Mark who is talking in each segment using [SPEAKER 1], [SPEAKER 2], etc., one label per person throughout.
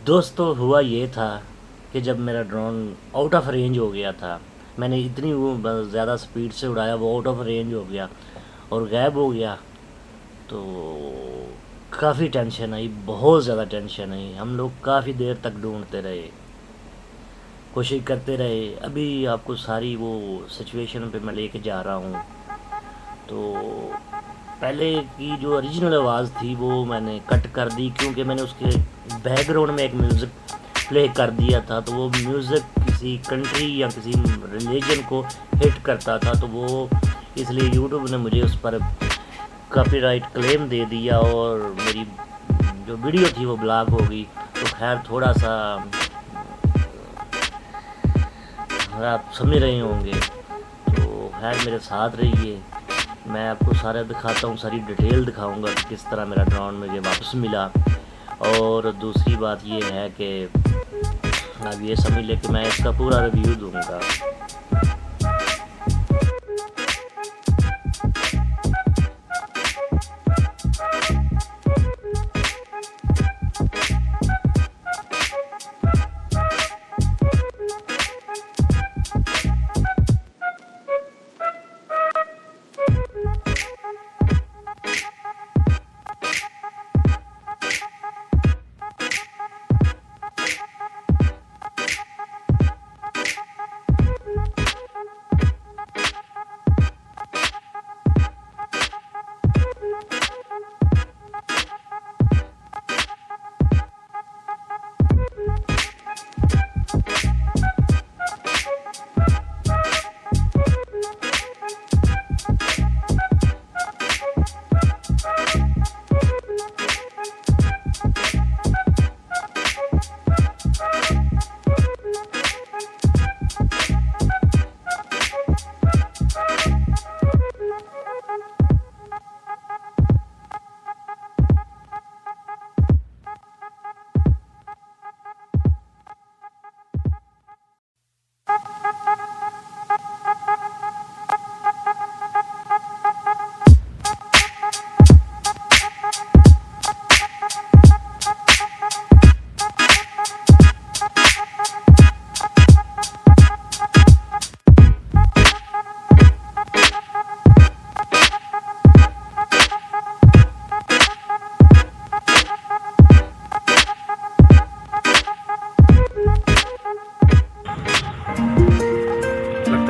[SPEAKER 1] दोस्तों हुआ ये था कि जब मेरा ड्रोन आउट ऑफ रेंज हो गया था, मैंने इतनी वो ज़्यादा स्पीड से उड़ाया, वो आउट ऑफ रेंज हो गया और गायब हो गया। तो काफ़ी टेंशन आई, बहुत ज़्यादा टेंशन आई। हम लोग काफ़ी देर तक ढूंढते रहे, कोशिश करते रहे। अभी आपको सारी वो सिचुएशन पे मैं लेके जा रहा हूँ। तो पहले की जो ओरिजिनल आवाज़ थी वो मैंने कट कर दी, क्योंकि मैंने उसके बैकग्राउंड में एक म्यूज़िक प्ले कर दिया था। तो वो म्यूज़िक किसी कंट्री या किसी रिलीजन को हिट करता था, तो वो इसलिए यूट्यूब ने मुझे उस पर कॉपीराइट क्लेम दे दिया और मेरी जो वीडियो थी वो ब्लॉक हो गई। तो खैर थोड़ा सा आप समझ रहे होंगे, तो खैर मेरे साथ रहिए। मैं आपको सारा दिखाता हूँ, सारी डिटेल दिखाऊंगा कि किस तरह मेरा ड्रोन मुझे वापस मिला। और दूसरी बात ये है कि आप ये समझ लें कि मैं इसका पूरा रिव्यू दूंगा।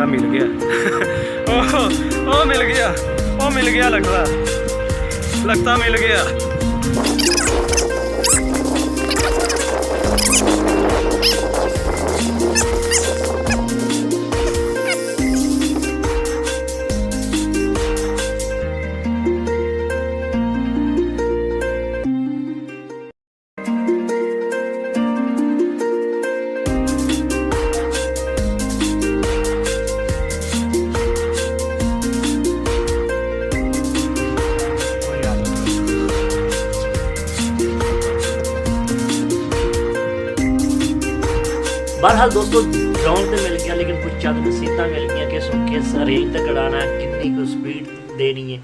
[SPEAKER 2] मिल गया ओ मिल गया, ओ मिल गया, लगता मिल गया।
[SPEAKER 1] बहरहाल दोस्तों ड्रोन तो मिल गया, लेकिन कुछ चंद नसीहत मिल गई कि किस रेंज तक उड़ाना है, कितनी को स्पीड देनी है।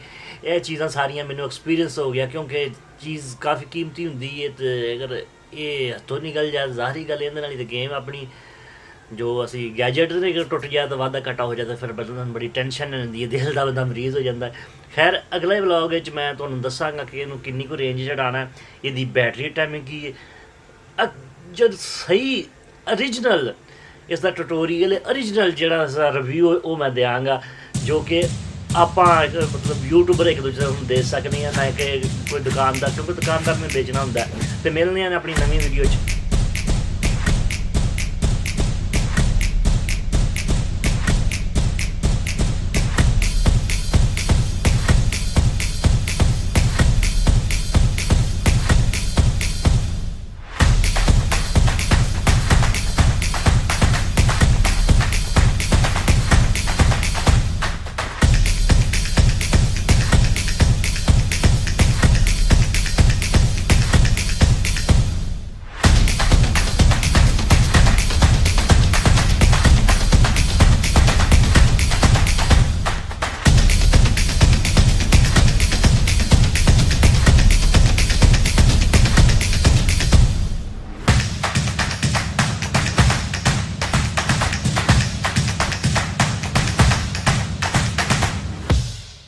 [SPEAKER 1] ये चीज़ां सारियां मैंने एक्सपीरियंस हो गया, क्योंकि चीज़ काफ़ी कीमती होंदी है। तो अगर ये हथों निकल जाए ज़ाहरी गल इहदे नाल ते गेम अपनी जो असी गैजेट ने टुट जाए तो वादा घाटा हो जाता, फिर बड़ी टेंशन होंदी है, दिल का बंदा मरीज़ हो जाता है। खैर अगले व्लॉग मैं तुहानूं दस्सांगा कि इहनूं किन्नी को रेंज चढ़ाना है, इसदी बैटरी टाइमिंग की है। जब सही ओरिजिनल इसका ट्यूटोरियल ओरिजिनल जो रिव्यू वो मैं देंगा, जो कि आप मतलब यूट्यूबर एक दूसरे को दे सकते हैं, ना कि कोई दुकानदार, क्योंकि दुकानदार ने बेचना होंगे। तो मिलने अपनी नवी वीडियो